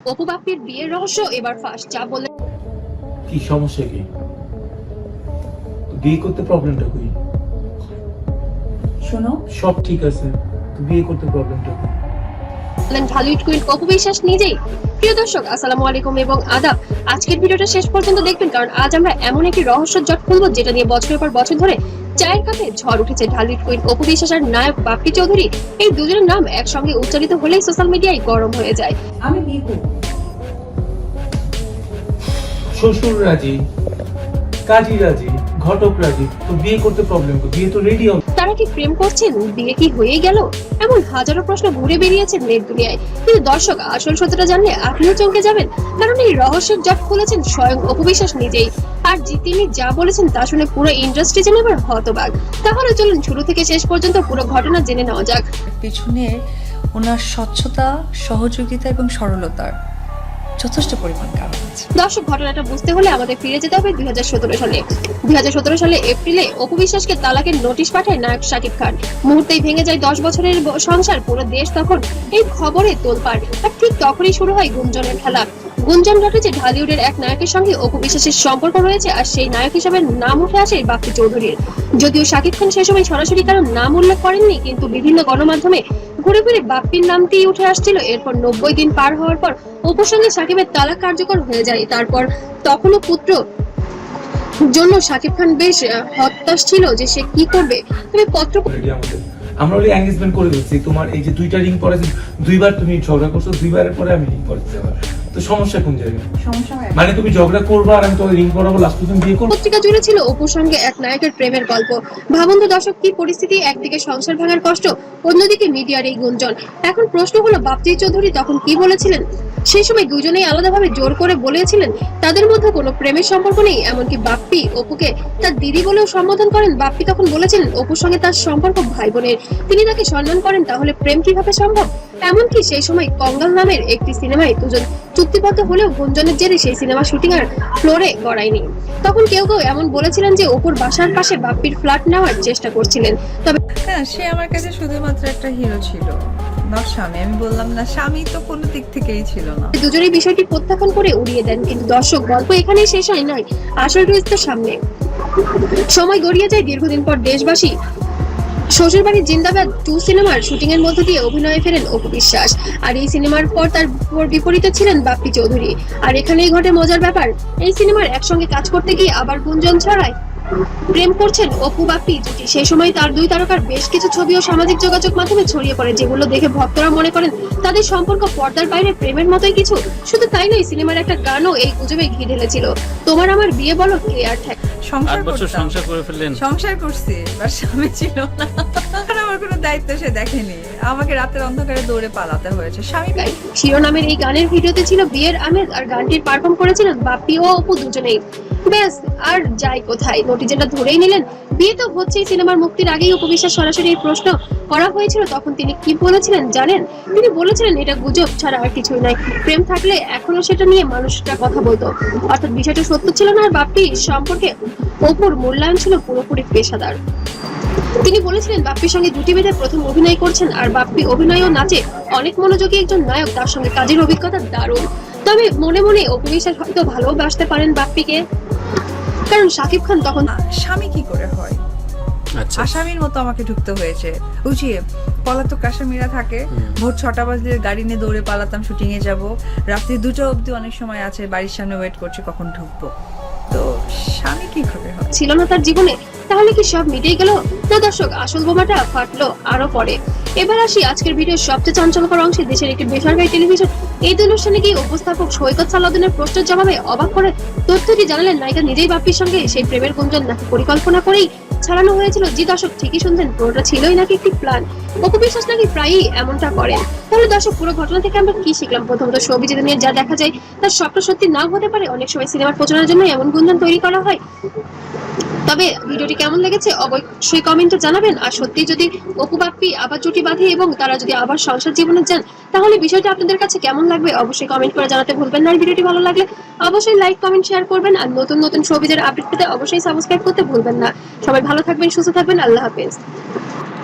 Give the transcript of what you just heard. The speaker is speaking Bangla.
অপু বাপ্পির বিয়ের রহস্য এবার ফাঁস, যা বলে কি সমস্যা কি? বিয়ে করতে প্রবলেমটা কই? শোনো, সব ঠিক আছে, তো বিয়ে করতে প্রবলেমটা কই? ঢালিউড কুইন অপু বিশ্বাস নিজেই। প্রিয় দর্শক, আসসালামু আলাইকুম এবং আদাব। আজকের ভিডিওটা শেষ পর্যন্ত দেখবেন, কারণ আজ আমরা এমন একটি রহস্য জট খুলবো যেটা নিয়ে বছরের পর বছর ধরে চায়ের কাপে ঝড় উঠেছে। ঢালিউড কুইন অপু বিশ্বাস আর নায়ক বাপ্পি চৌধুরী, এই দুজনের নাম একসঙ্গে উচ্চারিত হলেই সোশ্যাল মিডিয়ায় গরম হয়ে যায়। আমি বিয়ে করব। শ্বশুর রাজি, কাজী রাজি, ঘটক রাজি, তো বিয়ে করতে প্রবলেম কই? বিয়ে তো রেডি হবে। তারা কি প্রেম করছেন? বিয়ে কি হয়ে গেল? এমন হাজারো প্রশ্ন ঘুরে বেরিয়েছে নেট দুনিয়ায়। কিন্তু দর্শক, আসল সত্যটা জানলে আপনিও চমকে যাবেন, কারণ এই রহস্যের জট খুলেছেন স্বয়ং অপু বিশ্বাস নিজেই। আর তিনি যা বলেছেন তা শুনে পুরো ইন্ডাস্ট্রি যেন এবার হতবাক। তাহলে চলুন শুরু থেকে শেষ পর্যন্ত পুরো ঘটনা জেনে নেওয়া যাক। পেছনে ওনার স্বচ্ছতা, সহযোগিতা এবং সরলতার যথেষ্ট পরিমাণ কারণ আছে। দর্শক, ঘটনাটা বুঝতে হলে আমাদের ফিরে যেতে হবে 2017 সালে। 2017 সালে এপ্রিলে অপু বিশ্বাসকে তালাকের নোটিশ পাঠায় নায়ক শাকিব খান। মুহূর্তেই ভেঙে যায় 10 বছরের সংসার। পুরো দেশ তখন এই খবরে তোলপাড়। আর ঠিক তখনই শুরু হয় গুঞ্জনের খেলা। গুঞ্জন ঘটে যে ঢালিউডের এক নায়কের সঙ্গে অপু বিশ্বাসের সম্পর্ক রয়েছে, আর সেই নায়ক হিসেবে নাম উঠে আসে বাপ্পি চৌধুরীর। যদিও শাকিব খান সে সময় সরাসরি কারণ নাম উল্লেখ করেননি, কিন্তু বিভিন্ন গণমাধ্যমে ঘুরে ফিরে বাপ্পির নামটিই উঠে আসছিল। এরপর 90 দিন পার হওয়ার পর অপুর সঙ্গে শাকিবের তালাক কার্যকর হয়ে যায়। তারপর তখনও পুত্র জন্য শাকিব খান বেশ হতাশ ছিল যে সে কি করবে। তবে পত্র Already আমরা ওই এঙ্গেজমেন্ট করে দিচ্ছি। তোমার এই যে দুইটা রিং পরেছে, দুইবার তুমি ঝগড়া করছো, দুইবারের পরে আমি রিং পরেছি আবার। তো সমস্যা কোন জায়গায়? সমস্যা হয় মানে তুমি ঝগড়া করবা আর আমি তোমার রিং পরাবো, লাস্ট তুমি বিয়ে করবো? পত্রিকা জুড়ে ছিল অপুর সঙ্গে এক নায়কের প্রেমের গল্প। ভাবুন তো দর্শক, কি পরিস্থিতি! একদিকে সংসার ভাঙার কষ্ট, অন্যদিকে মিডিয়ার এই গুঞ্জন। এখন প্রশ্ন হলো, বাপ্পি চৌধুরী তখন কি বলেছিলেন? সেই সময় দুজনেই আলাদাভাবে জোর করে বলেছিলেন তাদের মধ্যে কোনো প্রেমের সম্পর্ক নেই। এমনকি বাপ্পি অপুকে তার দিদি বলেও সম্বোধন করেন। বাপ্পি তখন বলেছিলেন অপুর সঙ্গে তার সম্পর্ক ভাই বোনের, তিনি তাকে সম্মান করেন। তাহলে প্রেম কিভাবে সম্ভব? এমনকি সেই সময় কঙ্গাল নামের একটি সিনেমায় দুজন চুক্তিবদ্ধ হলেও গুঞ্জনের জেরে সেই সিনেমা শুটিং আর ফ্লোরে গড়ায়নি। তখন কেউ কেউ এমন বলেছিলেন যে অপুর বাসার পাশে বাপ্পির ফ্ল্যাট নেওয়ার চেষ্টা করছিলেন। তবে হ্যাঁ, সে আমার কাছে শুধুমাত্র একটা হিরো ছিল, নট স্বামী। আমি বললাম না, স্বামী তো কোনো দিক থেকেই ছিল না। দুজনেই বিষয়টি প্রত্যাখ্যান করে উড়িয়ে দেন। কিন্তু দর্শক, গল্প এখানেই শেষ হয় নাই, আসল টুইস্ট তো সামনে। সময় গড়িয়ে যায়। দীর্ঘদিন পর দেশবাসী শ্বশুরবাড়ি জিন্দাবাদ 2 সিনেমার শুটিং এর মধ্য দিয়ে অভিনয়ে ফেরেন অপু বিশ্বাস। আর এই সিনেমার পর তার বিপরীতে ছিলেন বাপ্পি চৌধুরী। আর এখানেই ঘটে মজার ব্যাপার, এই সিনেমার একসঙ্গে কাজ করতে গিয়ে আবার গুঞ্জন ছড়ায় প্রেম করছেন অপু বাপ্পি জুটি। সেই সময় তার দুই তারকার বেশ কিছু ছবিও সামাজিক যোগাযোগ মাধ্যমে ছড়িয়ে পড়ে, যেগুলো দেখে ভক্তরা মনে করেন তাদের সম্পর্ক পর্দার বাইরে প্রেমের মতোই কিছু। শুধু তাই নয়, সিনেমার একটা গানও এই গুজবে ঘি ঢেলেছিল, তোমার আমার বিয়ে বলো ক্লিয়ার ঠেক। সংসার 8 বছর করতাম, সংসার করে ফেললেন। সংসার করছি, বাট স্বামী ছিল না। আর আমার কোনো দায়িত্ব সে দেখেনি, আমাকে রাতের অন্ধকারে দৌড়ে পালাতে হয়েছে। স্বামী নাই। শিরোনামের এই গানের ভিডিওতে ছিল বিয়ের আমেজ, আর গানটির পারফর্ম করেছিলেন বাপ্পি ও অপু দুজনেই। ব্যাস, আর যাই কোথায়, নটিজেনটা ধরেই নিলেন বিয়ে তো হচ্ছেই। সিনেমার মুক্তির আগেই অপু বিশ্বাস সরাসরি এই প্রশ্ন করা হয়েছিল। তখন তিনি কি বলেছিলেন জানেন? তিনি বলেছিলেন এটা গুজব ছাড়া আর কিছুই নয়, প্রেম থাকলে এখনো সেটা নিয়ে মানুষটা কথা বলতো। অর্থাৎ বিষয়টা সত্য ছিল না। আর বাপ্পি সম্পর্কে অপুর মূল্যায়ন ছিল পুরোপুরি পেশাদার। তিনি বলেছিলেন বাপ্পির সঙ্গে জুটি বেঁধে প্রথম অভিনয় করছেন, আর বাপ্পি অভিনয় ও নাচে অনেক মনোযোগী একজন নায়ক, তার সঙ্গে কাজের অভিজ্ঞতা দারুণ। তবে মনে মনে অপু বিশ্বাস হয়তো ভালোবাসতে পারেন বাপ্পিকে, কারণ শাকিব খান তখন স্বামী কি করে হয়? আচ্ছা, আসামির মতো আমাকে ঢুকতে হয়েছে। বুঝিয়ে পলাতক আসামিরা থাকে, ভোর 6টা বাজলে গাড়ি নিয়ে দৌড়ে পালাতাম, শুটিং এ যাব, রাত্রি 2টা অবধি অনেক সময় আছে বাড়ির সামনে ওয়েট করছে কখন ঢুকবো। তো স্বামী কি করে হয়? ছিল না তার জীবনে, তাহলে কি সব মিটেই গেল? না দর্শক, আসল বোমাটা ফাটলো আরো পরে। এবার আসি আজকের ভিডিওর সবচেয়ে চাঞ্চল্যকর অংশে। দেশের একটি বেসরকারি টেলিভিশন এই অনুষ্ঠানে গিয়ে উপস্থাপক সৈকত সালাউদ্দিনের প্রশ্নের জবাবে অবাক করে তথ্যটি জানালেন নায়িকা নিজেই বাপ্পির সঙ্গে সেই প্রেমের গুঞ্জন নাকি পরিকল্পনা করেই ছড়ানো হয়েছিল। জি দর্শক, ঠিকই শুনছেন, পুরোটা ছিলই নাকি একটি প্ল্যান। অপু বিশ্বাস নাকি প্রায়ই এমনটা করেন। তাহলে দর্শক, পুরো ঘটনা থেকে আমরা কি শিখলাম? প্রথমত, শোবিজ নিয়ে যা দেখা যায় তার সবটা সত্যি নাও হতে পারে। অনেক সময় সিনেমার প্রচারের জন্য এমন গুঞ্জন তৈরি করা হয়। তবে ভিডিওটি কেমন লেগেছে অবশ্যই কমেন্টে জানাবেন। আর সত্যি যদি অপু বাপ্পি আবার জুটি বাঁধে এবং তারা যদি আবার সংসার জীবনে যান, তাহলে বিষয়টা আপনাদের কাছে কেমন লাগবে অবশ্যই কমেন্ট করে জানাতে ভুলবেন না। আর ভিডিওটি ভালো লাগলে অবশ্যই লাইক কমেন্ট শেয়ার করবেন। আর নতুন নতুন শোবিজের আপডেট পেতে অবশ্যই সাবস্ক্রাইব করতে ভুলবেন না। সবাই ভালো থাকবেন, সুস্থ থাকবেন, আল্লাহ হাফেজ।